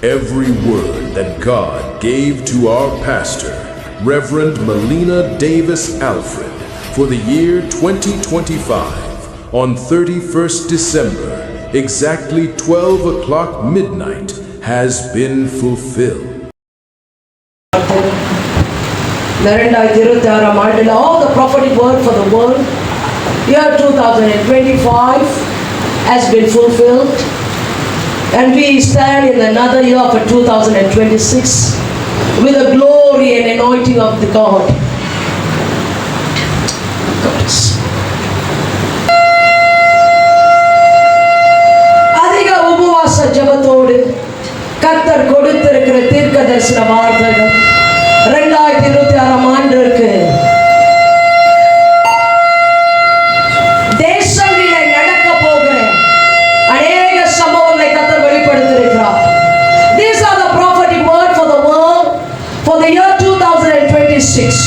Every word that God gave to our pastor, Reverend Melina Davis Alfred, for the year 2025, on 31st December, exactly 12 o'clock midnight, has been fulfilled. All the prophetic word for the world, year 2025 has been fulfilled, and we stand in another year for 2026 with the glory and anointing of the God. அதிக உபவாச ஜெபத்தோடு கர்த்தர் கொடுத்திருக்கிற தீர்க்க தரிசன வார்த்தைகள் 2026 ஆண்டிற்கு தேசங்களிலே நடக்க போகிற அநேக சம்பவங்களை கர்த்தர் வெளிப்படுத்தியிருக்கிறார். These are the prophetic word for the world for the year 2026.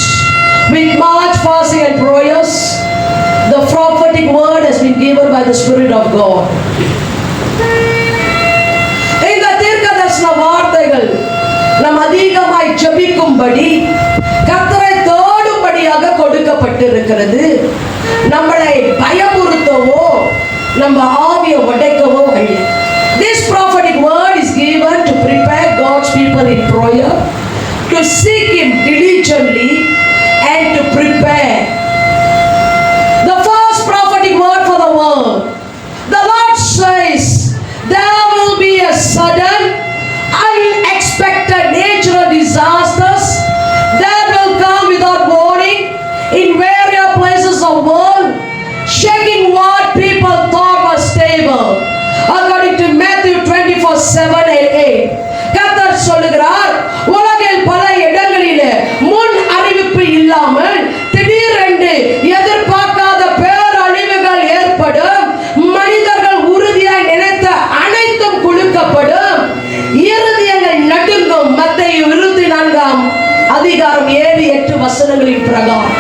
With March fasting and prayers, the prophetic word has been given by the Spirit of God. இந்த தீர்க்க தரிசன வார்த்தைகள் நாம் அதிகமாய் ஜெபிக்கும்படி கர்த்தரை தேடும்படியாக கொடுக்கப்பட்டிருக்கிறது. நம்மளை பயமுறுத்தவோ நம்ம ஆவியை உடைக்கவோ அல்ல. This prophetic word is given to prepare God's people in prayer, to seek Him diligently and to prepare. The first prophetic word for the world, the Lord says there will be a sudden unexpected natural disasters that will come without warning in various places of the world, shaking what people thought was stable. According to Matthew 24:7 and 8, கர்த்தர் சொல்லுகிறார், உலகில் பல இடங்களிலே முன் அறிவிப்பு இல்லாமல் திடீரென்று எதிர்பார்க்காத பேரழிவுகள் ஏற்படும். மனிதர்கள் உறுதியாய் நினைத்த அனைத்தும் குலுக்கப்படும். இருதயங்கள் நடுங்கும். மத்தேயு 24:7-8 பிரகாரம்.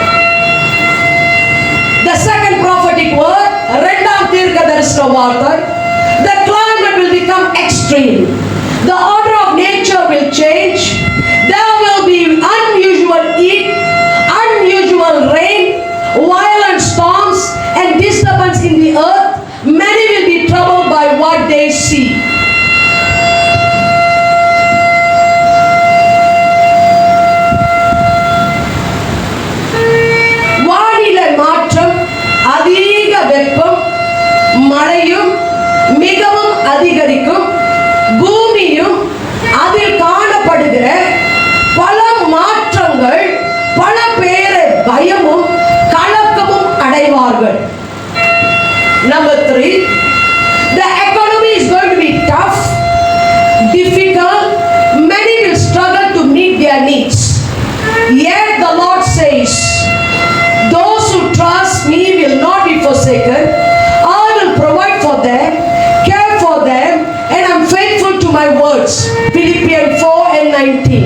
The second prophetic word, இரண்டாம் தீர்க்க தரிசன வார்த்தை, the climate will become extreme. The order of nature will change. There will be unusual heat, unusual rain, violent storms and disturbance in the earth. Many will be troubled by what they see. வானிலை மாற்றம், அதிக வெப்பம், மழையும் மிகவும் அதிகரிக்கும். பூமியும் அதில் காணப்படுகிற பல மாற்றங்கள் பல பேரை பயமும் கலக்கமும் அடைவார்கள். Number 3, the economy is going to be tough, difficult. Many will struggle to meet their needs. Yet the Lord says, those who trust me will not be forsaken. I will provide for them, care for them, and I am faithful to my words. Philippians 4:19.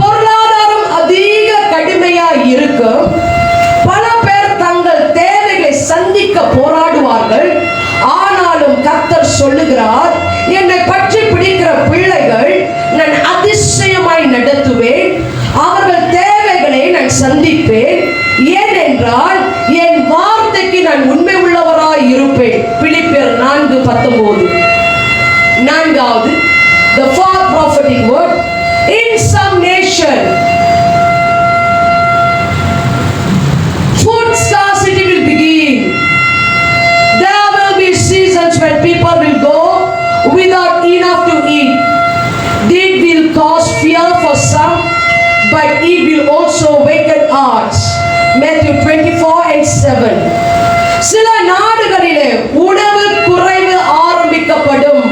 பொருளாதாரம் அதிக கடுமையா இருக்கும். பல பேர் தங்கள் தேவைகளை சந்திக்க போராடுவார்கள். ஆனாலும் கர்த்தர் சொல்லுகிறார், என்னை பற்றி பிடிக்கிற பிள்ளைகள் நான் அதிசயமாய் நடத்துவேன். அவர்கள் தேவைகளை நான் சந்திப்பேன். ஏனென்றால் என் வார்த்தைக்கு நான் உண்மை உள்ளவராய் இருப்பேன். பிலிப்பியர் 4:19. நான்காவது, the fourth prophetic word, in some nation food scarcity will begin. There will be seasons when people will go without enough to eat. It will cause fear for some, but it will also awaken hearts. Matthew 24:7. சில நாடுகளிலே உணவு குறைவு ஆரம்பிக்கப்படும்.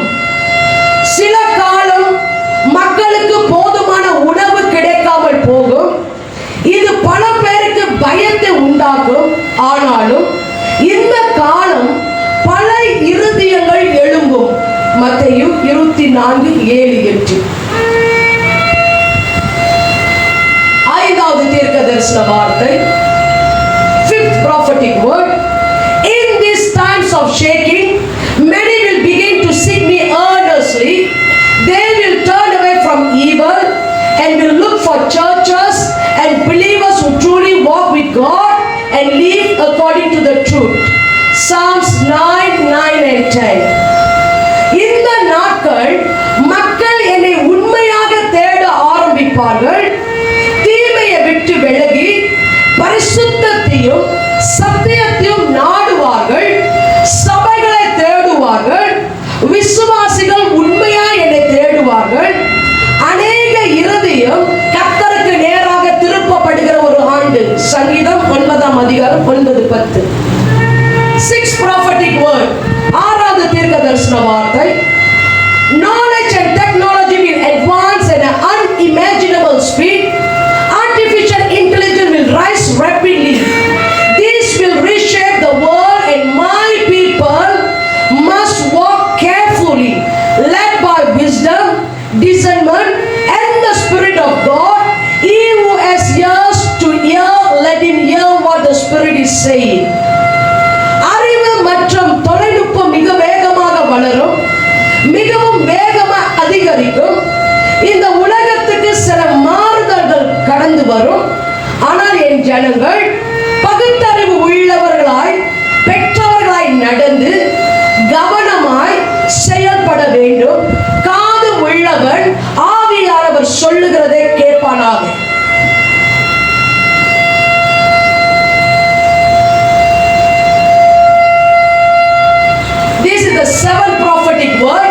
சில காலம் மக்களுக்கு போதுமான உணவு கிடைக்காமல் போகும். இது பல பேருக்கு பயத்தை உண்டாக்கும். ஆனாலும் இந்த காலம் பல இருதயங்கள் எழும்பும். மத்தேயு 24:7-8. ஐந்தாவது தீர்க்க தரிசன வார்த்தை, fifth prophetic word, in these times of shaking many will begin to seek me earnestly. They God and live according to the truth. Psalms 9, 9 and 10. இந்த நாட்கள் மக்கள் என்னை உண்மையாக தேட ஆரம்பிப்பார்கள். தீமையை விட்டு விலகி பரிசுத்தத்தையும் சத்தியத்தையும் நாடுவார்கள். சபைகளை தேடுவார்கள். விசுவாசிகள் உண்மையா என்னை தேடுவார்கள். அநேக இருதயம் கர்த்தருக்கு நேராக திருப்பப்படுகிற ஒரு ஆண்டு. சங்கீதம் 9ஆம் அதிகாரம் 9-10. 6 prophetic word. 6வது தீர்க்கதரிசன வார்த்தை. Knowledge and technology will advance at an unimaginable speed. Artificial intelligence will rise rapidly. This will reshape the world and my people must walk carefully, led by wisdom, discernment and the Spirit of God. He who has ears to hear, let him hear what the Spirit is saying. அறிவு மற்றும் தொழில்நுட்பம் மிக வேகமாக வளரும், மிகவும் வேகமாக அதிகரிக்கும். இந்த உலகத்துக்கு சில மாறுதல்கள் கடந்து வரும். ஆனால் என் ஜனங்கள் பகுத்தறிவு உள்ளவர்களாய் பெற்றவர்களாய் நடந்து கவனமாய் செயல்பட வேண்டும். காது உள்ளவன் ஆவியானவர் சொல்லுகிறதை கேட்பானாக. This is the 7th prophetic word.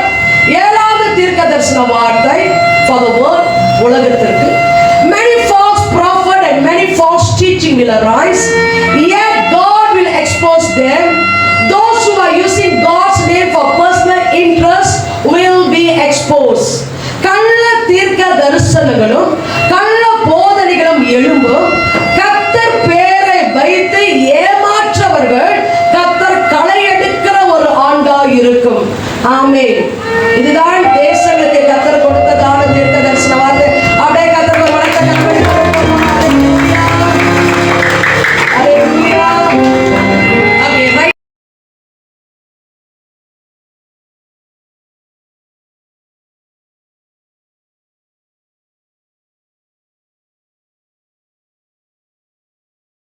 7வது தீர்க்கதரிசன வார்த்தை for the world, உலகத்திற்கு. Many false prophets and many false teaching will arise, yet God will expose them